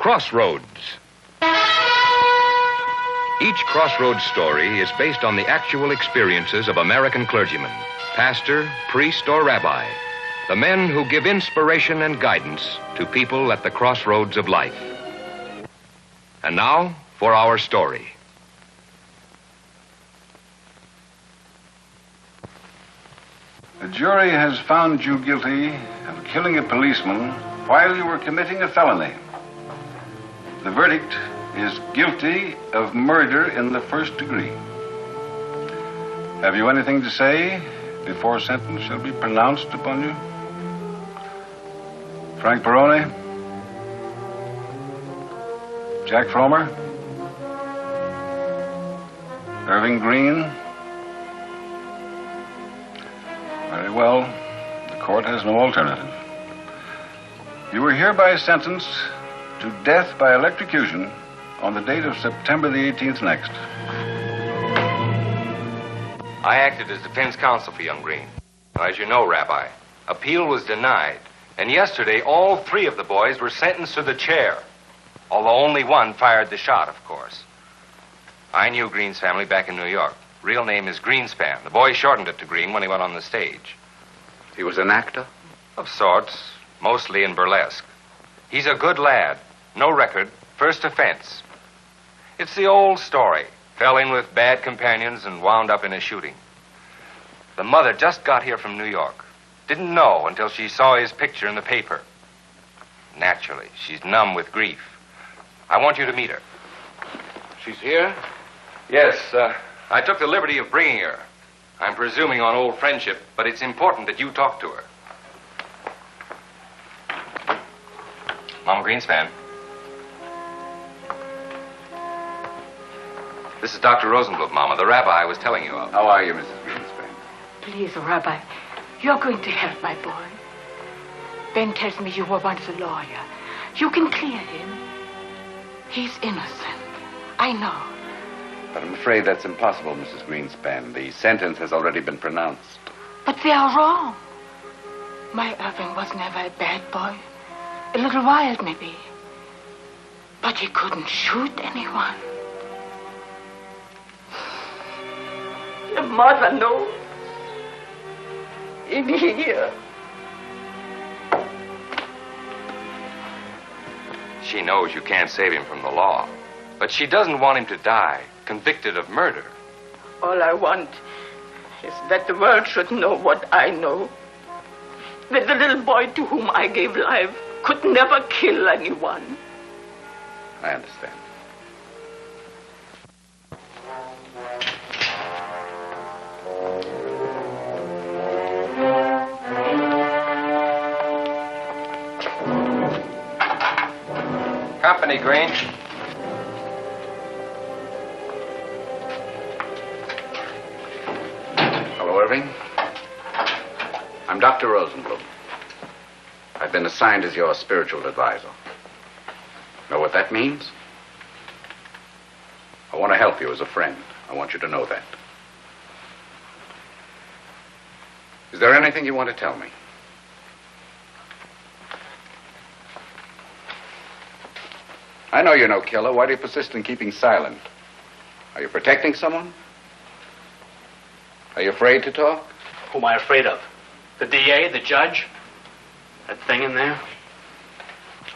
Crossroads. Each Crossroads story is based on the actual experiences of American clergymen, pastor, priest, or rabbi, the men who give inspiration and guidance to people at the crossroads of life. And now, for our story. The jury has found you guilty of killing a policeman while you were committing a felony. The verdict is guilty of murder in the first degree. Have you anything to say before sentence shall be pronounced upon you? Frank Peroni? Jack Fromer? Irving Green? Very well. The court has no alternative. You are hereby sentenced to death by electrocution on the date of September the 18th next. I acted as defense counsel for young Green. Now, as you know, Rabbi, appeal was denied. And yesterday, all three of the boys were sentenced to the chair. Although only one fired the shot, of course. I knew Green's family back in New York. Real name is Greenspan. The boy shortened it to Green when he went on the stage. He was an actor? Of sorts, mostly in burlesque. He's a good lad. No record. First offense. It's the old story. Fell in with bad companions and wound up in a shooting. The mother just got here from New York. Didn't know until she saw his picture in the paper. Naturally, she's numb with grief. I want you to meet her. She's here? Yes, I took the liberty of bringing her. I'm presuming on old friendship, but it's important that you talk to her. Mama Greenspan. This is Dr. Rosenbluth, Mama, the rabbi I was telling you of. How are you, Mrs. Greenspan? Please, Rabbi, you're going to help my boy. Ben tells me you were once a lawyer. You can clear him. He's innocent. I know. But I'm afraid that's impossible, Mrs. Greenspan. The sentence has already been pronounced. But they are wrong. My Irving was never a bad boy. A little wild, maybe. But he couldn't shoot anyone. Your mother knows. In here. She knows you can't save him from the law. But she doesn't want him to die, convicted of murder. All I want is that the world should know what I know. That the little boy to whom I gave life could never kill anyone. I understand. Company, Green. Hello, Irving. I'm Dr. Rosenbluth. I've been assigned as your spiritual advisor. Know what that means? I want to help you as a friend. I want you to know that. Is there anything you want to tell me? I know you're no killer. Why do you persist in keeping silent? Are you protecting someone? Are you afraid to talk? Who am I afraid of? The DA, the judge? That thing in there?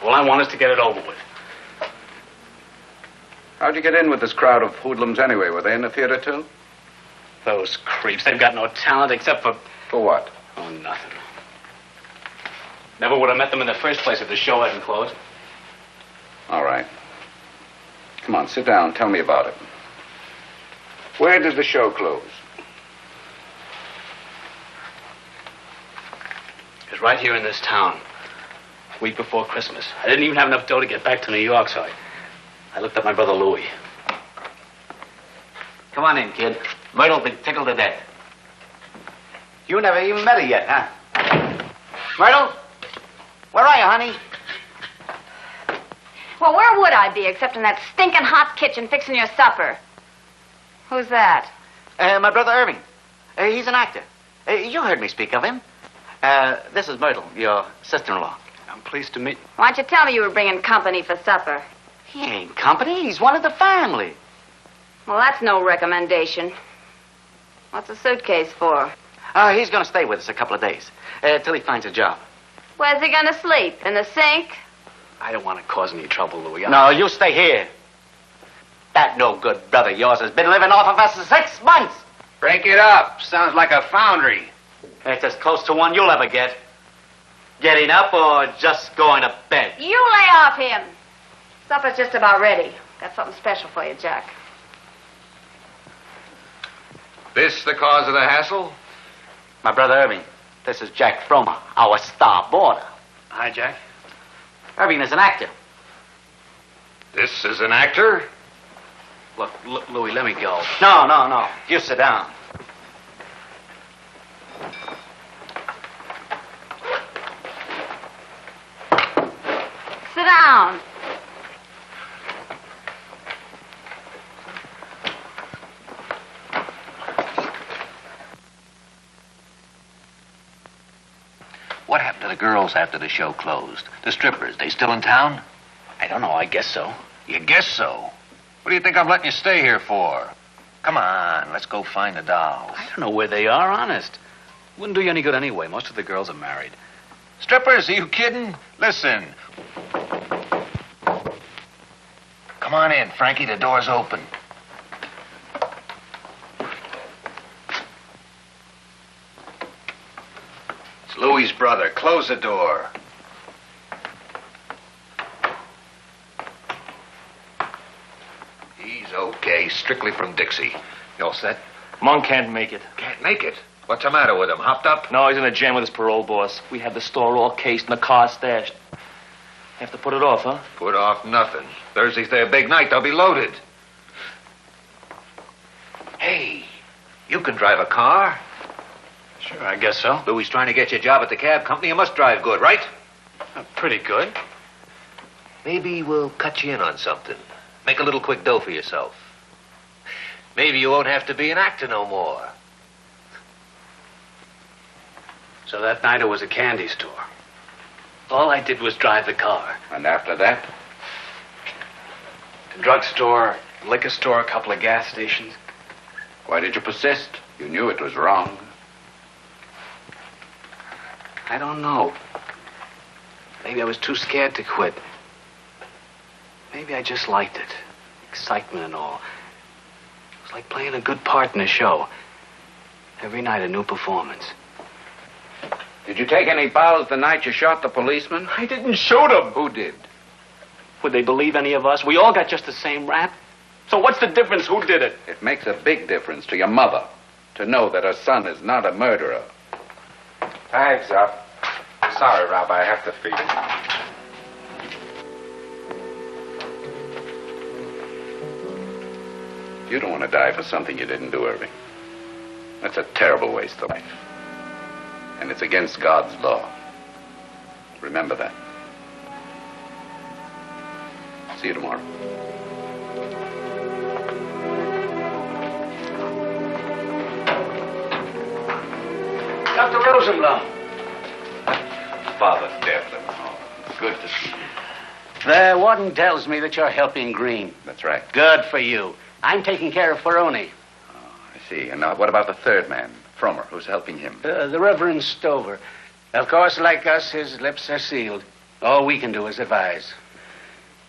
All I want is to get it over with. How'd you get in with this crowd of hoodlums anyway? Were they in the theater too? Those creeps, they've got no talent except for... For what? Oh, nothing. Never would have met them in the first place if the show hadn't closed. All right. Come on, sit down. Tell me about it. Where did the show close? It was right here in this town. A week before Christmas. I didn't even have enough dough to get back to New York, so I looked up my brother Louis. Come on in, kid. Myrtle'll be tickled to death. You never even met her yet, huh? Myrtle? Where are you, honey? Well, where would I be except in that stinking hot kitchen fixing your supper? Who's that? My brother Irving. He's an actor. You heard me speak of him. This is Myrtle, your sister-in-law. I'm pleased to meet... Why don't you tell me you were bringing company for supper? He ain't company. He's one of the family. Well, that's no recommendation. What's the suitcase for? He's going to stay with us a couple of days, till he finds a job. Where's he gonna sleep? In the sink? I don't want to cause any trouble, Louis. No, you stay here. That no good brother of yours has been living off of us for 6 months. Break it up. Sounds like a foundry. It's as close to one you'll ever get. Getting up or just going to bed? You lay off him. Supper's just about ready. Got something special for you, Jack. This the cause of the hassle? My brother Irving, this is Jack Fromer, our star boarder. Hi, Jack. Irving is an actor. This is an actor? Look, Louis, let me go. No. You sit down. Sit down. What happened to the girls after the show closed? The strippers, they still in town? I don't know. I guess so. You guess so. What do you think I'm letting you stay here for? Come on, let's go find the dolls. I don't know where they are, honest. Wouldn't do you any good anyway. Most of the girls are married. Strippers, are you kidding? Listen. Come on in, Frankie. The door's open. It's Louie's brother. Close the door. He's okay. Strictly from Dixie. You all set? Monk can't make it. Can't make it. What's the matter with him? Hopped up? No, he's in a jam with his parole boss. We have the store all cased and the car stashed. Have to put it off, huh? Put off nothing. Thursday's their big night. They'll be loaded. Hey, you can drive a car. Sure, I guess so. Louie's trying to get you a job at the cab company. You must drive good, right? Pretty good. Maybe we'll cut you in on something. Make a little quick dough for yourself. Maybe you won't have to be an actor no more. So that night it was a candy store. All I did was drive the car. And after that? The drugstore, liquor store, a couple of gas stations. Why did you persist? You knew it was wrong. I don't know. Maybe I was too scared to quit. Maybe I just liked it. Excitement and all. It was like playing a good part in a show. Every night a new performance. Did you take any bows the night you shot the policeman? I didn't shoot him. Who did? Would they believe any of us? We all got just the same rap. So what's the difference? Who did it? It makes a big difference to your mother to know that her son is not a murderer. Time's up. Sorry, Rabbi, I have to feed him. You don't want to die for something you didn't do, Irving. That's a terrible waste of life. And it's against God's law. Remember that. See you tomorrow. Dr. Rosenblum. Father Devlin. Oh, good to see you. The warden tells me that you're helping Green. That's right. Good for you. I'm taking care of Ferroni. I see. And now, what about the third man, Fromer? Who's helping him? The Reverend Stover. Of course, like us, his lips are sealed. All we can do is advise.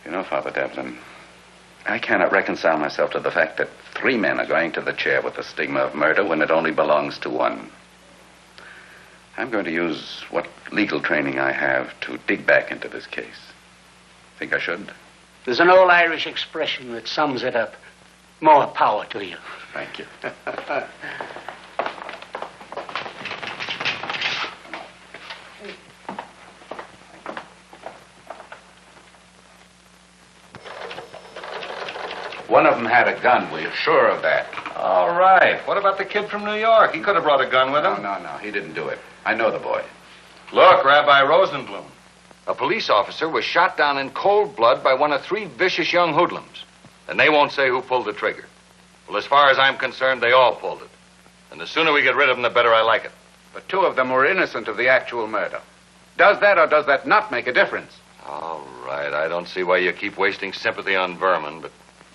You know, Father Devlin, I cannot reconcile myself to the fact that 3 men are going to the chair with the stigma of murder when it only belongs to one. I'm going to use what legal training I have to dig back into this case. Think I should? There's an old Irish expression that sums it up. More power to you. Thank you. One of them had a gun. We're sure of that. All right. What about the kid from New York? He could have brought a gun with him. No. He didn't do it. I know the boy. Look, Rabbi Rosenblum. A police officer was shot down in cold blood by one of 3 vicious young hoodlums. And they won't say who pulled the trigger. Well, as far as I'm concerned, they all pulled it. And the sooner we get rid of them, the better I like it. But 2 of them were innocent of the actual murder. Does that or does that not make a difference? All right, I don't see why you keep wasting sympathy on vermin, but...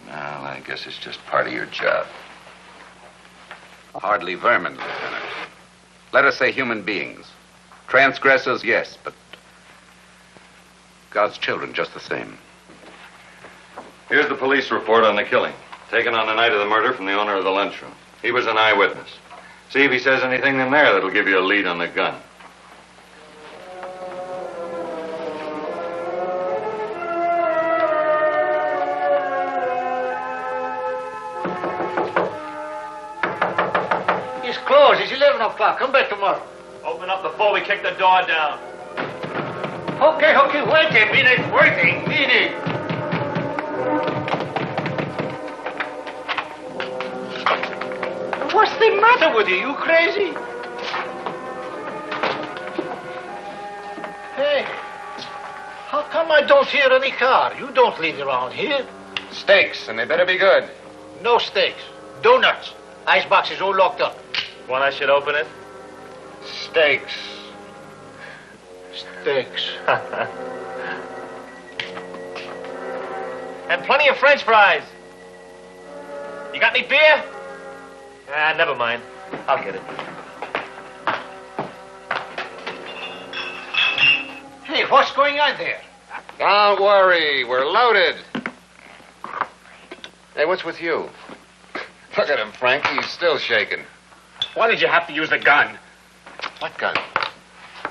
Well, I guess it's just part of your job. Hardly vermin, Lieutenant. Let us say human beings. Transgressors, yes, but God's children just the same. Here's the police report on the killing, taken on the night of the murder from the owner of the lunchroom. He was an eyewitness. See if he says anything in there that'll give you a lead on the gun. It's closed. It's 11 o'clock. Come back tomorrow. Open up before we kick the door down. Okay, wait a minute. Wait a minute. What's the matter with you? You crazy? Hey, how come I don't hear any car? You don't live around here. Steaks, and they better be good. No steaks. Donuts. Icebox is all locked up. Want I should open it? Steaks. Steaks. And plenty of French fries. You got any beer? Ah, never mind. I'll get it. Hey, what's going on there? Don't worry, we're loaded. Hey, what's with you? Look at him, Frank. He's still shaking. Why did you have to use the gun? What gun?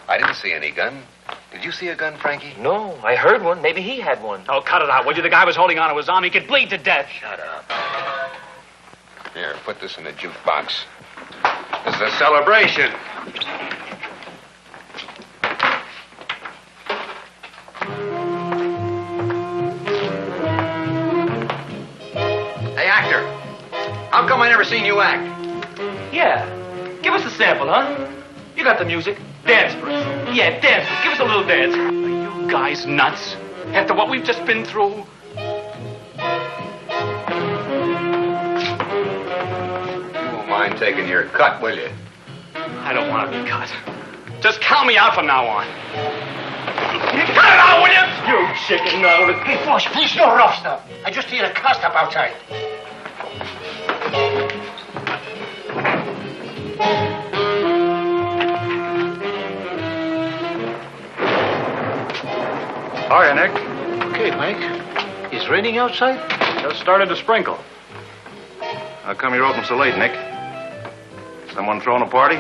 I didn't see any gun. Did you see a gun, Frankie? No, I heard one. Maybe he had one. Oh, cut it out, would you? The guy was holding on to his arm. He could bleed to death. Shut up. Here, put this in the jukebox. This is a celebration. Hey, actor. How come I never seen you act? Yeah. Give us a sample, huh? You got the music. Dance for us. Yeah, dance. Give us a little dance. Are you guys nuts? After what we've just been through? You won't mind taking your cut, will you? I don't want to be cut. Just count me out from now on. Cut it out, will you? You chicken now. Hey, boss, please, no rough stuff. I just hear a car stop outside. Hiya, Nick. Okay, Mike. Is raining outside? Just started to sprinkle. How come you're open so late, Nick? Someone throwing a party?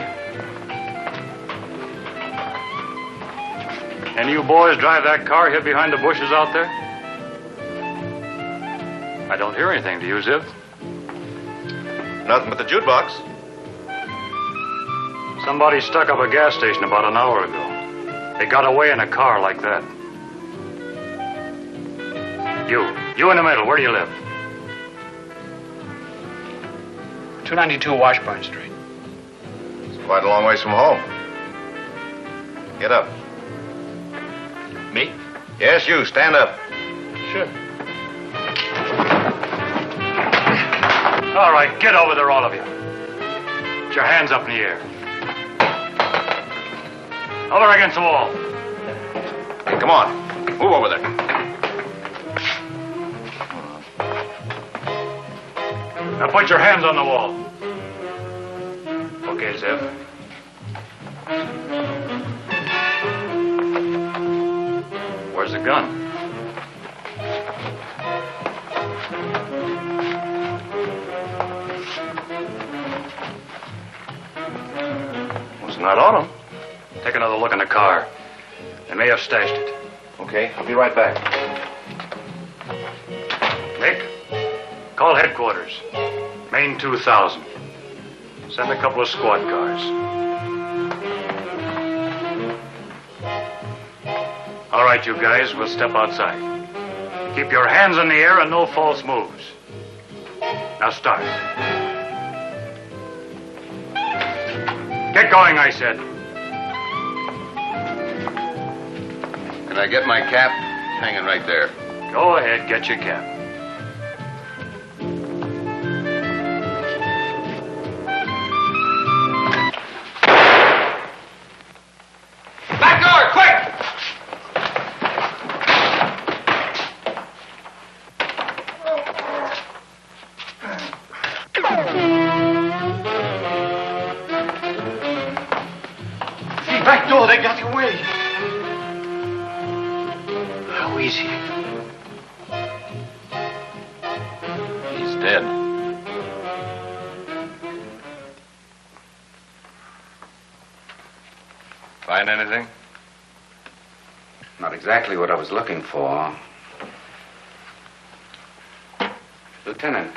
Any of you boys drive that car hid behind the bushes out there? I don't hear anything. Do you, Ziv? Nothing but the jukebox. Somebody stuck up a gas station about an hour ago. They got away in a car like that. You in the middle, where do you live? 292 Washburn Street. It's quite a long ways from home. Get up. Me? Yes, you. Stand up. Sure. All right, get over there, all of you. Put your hands up in the air. Over against the wall. Come on. Move over there. Now put your hands on the wall. Okay, Ziv. Where's the gun? Was not on him. Take another look in the car. They may have stashed it. Okay, I'll be right back. Nick, call headquarters. Main 2000. Send a couple of squad cars. All right, you guys, we'll step outside. Keep your hands in the air and no false moves. Now start. Get going, I said. Can I get my cap? Hanging right there. Go ahead, get your cap. Back door, quick! How is he? He's dead. Find anything? Not exactly what I was looking for. Lieutenant,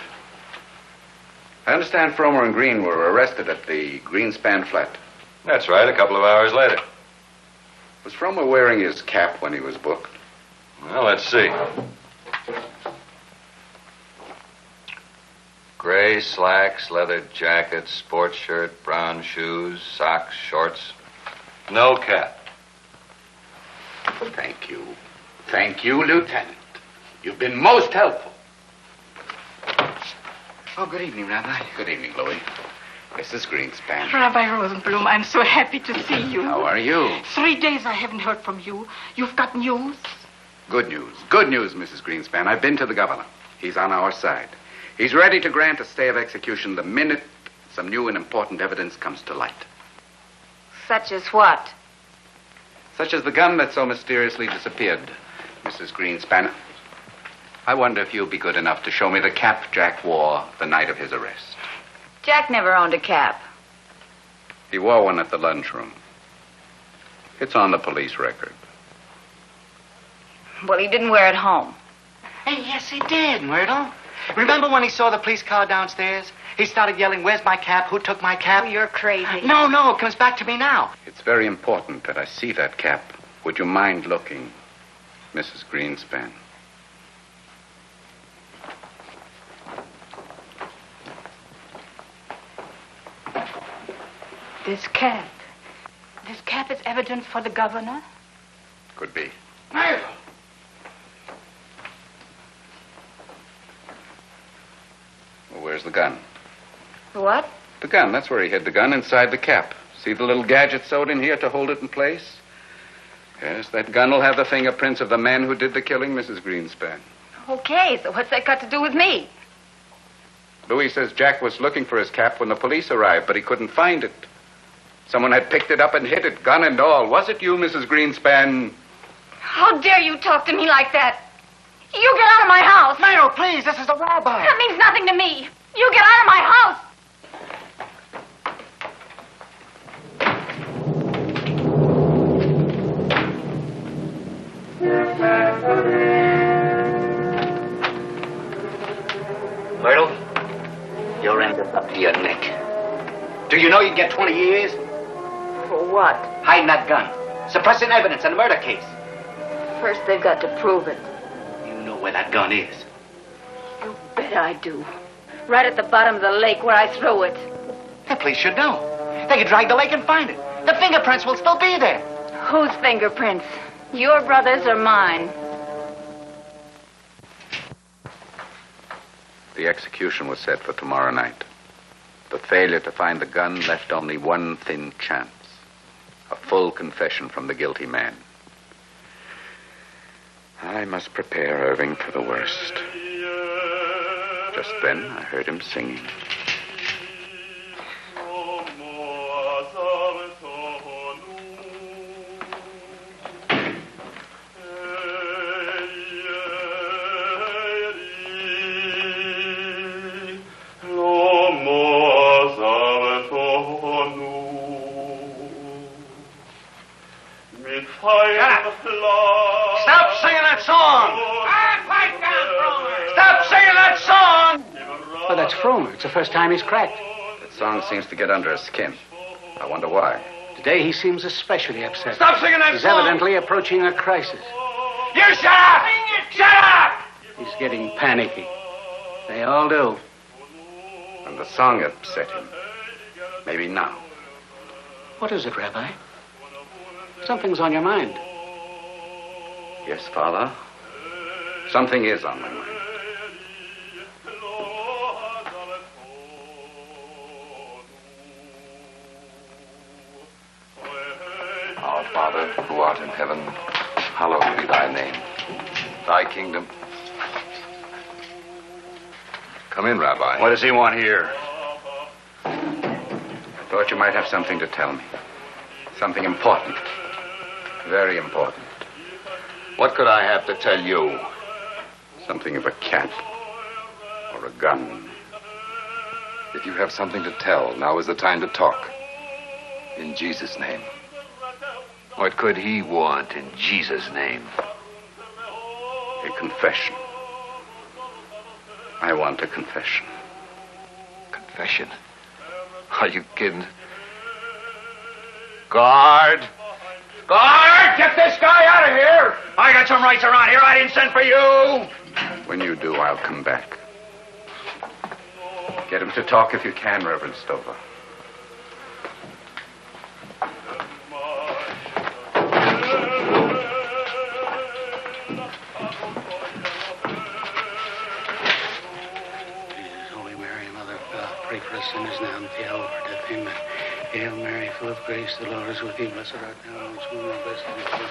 I understand Fromer and Green were arrested at the Greenspan flat. That's right, a couple of hours later. Was Fromer wearing his cap when he was booked? Well, let's see. Gray slacks, leather jacket, sports shirt, brown shoes, socks, shorts. No cap. Thank you. Thank you, Lieutenant. You've been most helpful. Oh, good evening, Rabbi. Good evening, Louis. Mrs. Greenspan. Rabbi Rosenblum, I'm so happy to see you. How are you? 3 days I haven't heard from you. You've got news? Good news. Good news, Mrs. Greenspan. I've been to the governor. He's on our side. He's ready to grant a stay of execution the minute some new and important evidence comes to light. Such as what? Such as the gun that so mysteriously disappeared, Mrs. Greenspan. I wonder if you'll be good enough to show me the cap Jack wore the night of his arrest. Jack never owned a cap. He wore one at the lunchroom. It's on the police record. Well, he didn't wear it home. Hey, yes, he did, Myrtle. Remember when he saw the police car downstairs? He started yelling, "Where's my cap? Who took my cap?" Oh, you're crazy. No, it comes back to me now. It's very important that I see that cap. Would you mind looking, Mrs. Greenspan? This cap. This cap is evidence for the governor? Could be. Myrtle! Well, where's the gun? What? The gun. That's where he hid the gun, inside the cap. See the little gadget sewed in here to hold it in place? Yes, that gun will have the fingerprints of the man who did the killing, Mrs. Greenspan. Okay, so what's that got to do with me? Louis says Jack was looking for his cap when the police arrived, but he couldn't find it. Someone had picked it up and hid it, gun and all. Was it you, Mrs. Greenspan? How dare you talk to me like that? You get out of my house. Myrtle, please, this is the rabbi. That means nothing to me. You get out of my house. Myrtle, you'll end up to your neck. Do you know you get 20 years? For what? Hiding that gun. Suppressing evidence in a murder case. First, they've got to prove it. You know where that gun is. You bet I do. Right at the bottom of the lake where I threw it. The police should know. They could drag the lake and find it. The fingerprints will still be there. Whose fingerprints? Your brother's or mine? The execution was set for tomorrow night. The failure to find the gun left only one thin chance. A full confession from the guilty man. I must prepare Irving for the worst. Just then, I heard him singing. Stop singing that song! Stop singing that song! Oh, that's Fromer. It's the first time he's cracked. That song seems to get under his skin. I wonder why. Today he seems especially upset. Stop singing that He's song! evidently approaching a crisis. You shut up! Shut up! He's getting panicky. They all do. And the song upset him. Maybe now. What is it, Rabbi? Something's on your mind. Yes, Father. Something is on my mind. Our Father, who art in heaven, hallowed be thy name. Thy kingdom. Come in, Rabbi. What does he want here? I thought you might have something to tell me. Something important. Very important. What could I have to tell you? Something of a cap or a gun. If you have something to tell, now is the time to talk. In Jesus' name. What could he want in Jesus' name? A confession. I want a confession. Confession? Are you kidding? Guard! Guard! Get this guy out of here! I got some rights around here I didn't send for you! When you do, I'll come back. Get him to talk if you can, Reverend Stover. Holy Mary, Mother of God, pray for us sinners now and at the hour of our death. Amen. Hail Mary, full of grace, the Lord is with you. Blessed art thou amongst women, and blessed is your fruit.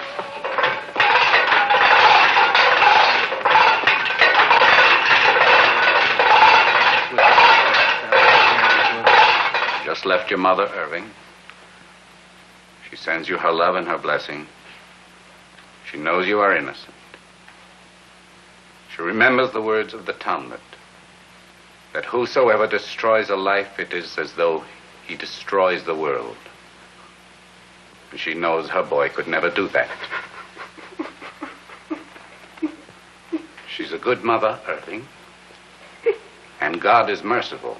Just left your mother, Irving. She sends you her love and her blessing. She knows you are innocent. She remembers the words of the Talmud, that whosoever destroys a life, it is as though he destroys the world. And she knows her boy could never do that. She's a good mother, Irving. And God is merciful.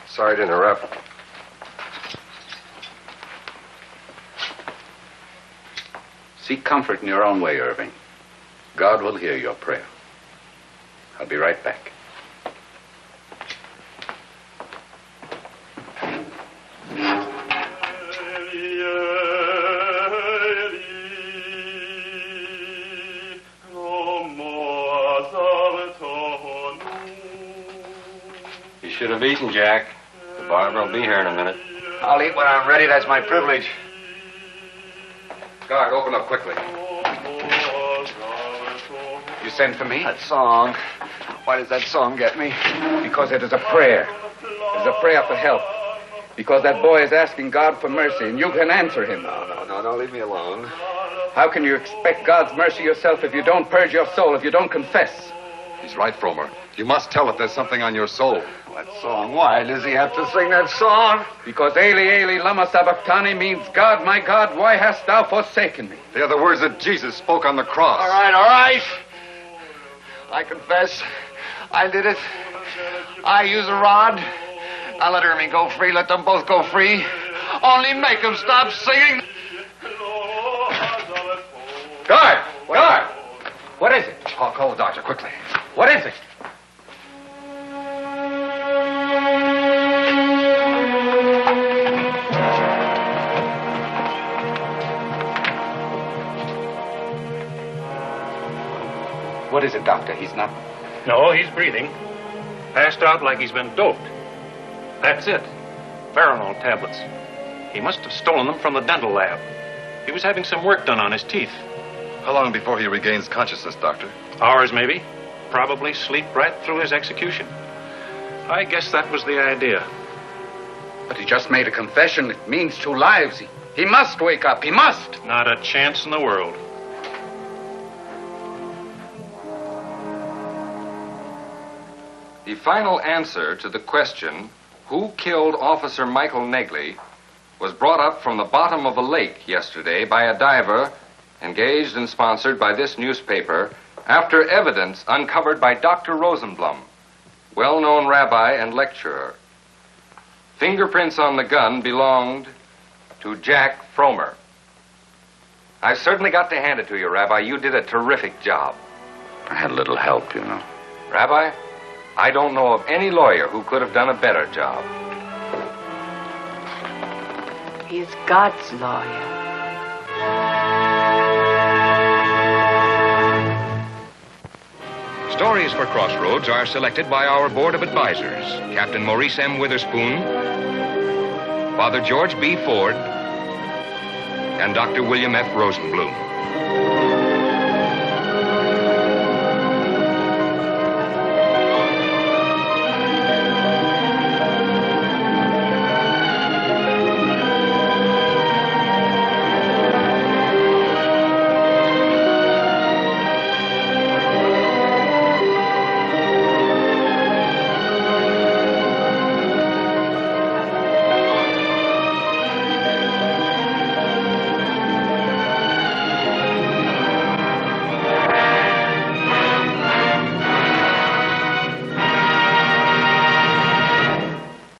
Sorry to interrupt. Seek comfort in your own way, Irving. God will hear your prayer. I'll be right back. You should have eaten, Jack. The barber will be here in a minute. I'll eat when I'm ready. That's my privilege. Guard, open up quickly. You sent for me? That song. Why does that song get me? Because it is a prayer. It is a prayer for help. Because that boy is asking God for mercy, and you can answer him. No, leave me alone. How can you expect God's mercy yourself if you don't purge your soul, if you don't confess? He's right, Fromer. You must tell if there's something on your soul. That song. Why does he have to sing that song? Because Eli, Eli, lama sabachthani means, God, my God, why hast thou forsaken me? They are the words that Jesus spoke on the cross. All right. I confess. I did it. I use a rod. Now let Ernie go free. Let them both go free. Only make them stop singing. Guard! Guard! What is it? I'll call the doctor quickly. What is it? What is it, Doctor? He's not... No, he's breathing. Passed out like he's been doped. That's it. Veronal tablets. He must have stolen them from the dental lab. He was having some work done on his teeth. How long before he regains consciousness, Doctor? Hours, maybe. Probably sleep right through his execution. I guess that was the idea. But he just made a confession. It means 2 lives. He must wake up. He must. Not a chance in the world. The final answer to the question, who killed Officer Michael Negley, was brought up from the bottom of a lake yesterday by a diver engaged and sponsored by this newspaper after evidence uncovered by Dr. Rosenblum, well-known rabbi and lecturer. Fingerprints on the gun belonged to Jack Fromer. I've certainly got to hand it to you, Rabbi. You did a terrific job. I had a little help, you know. Rabbi, I don't know of any lawyer who could have done a better job. He's God's lawyer. Stories for Crossroads are selected by our Board of Advisors, Captain Maurice M. Witherspoon, Father George B. Ford, and Dr. William F. Rosenblum.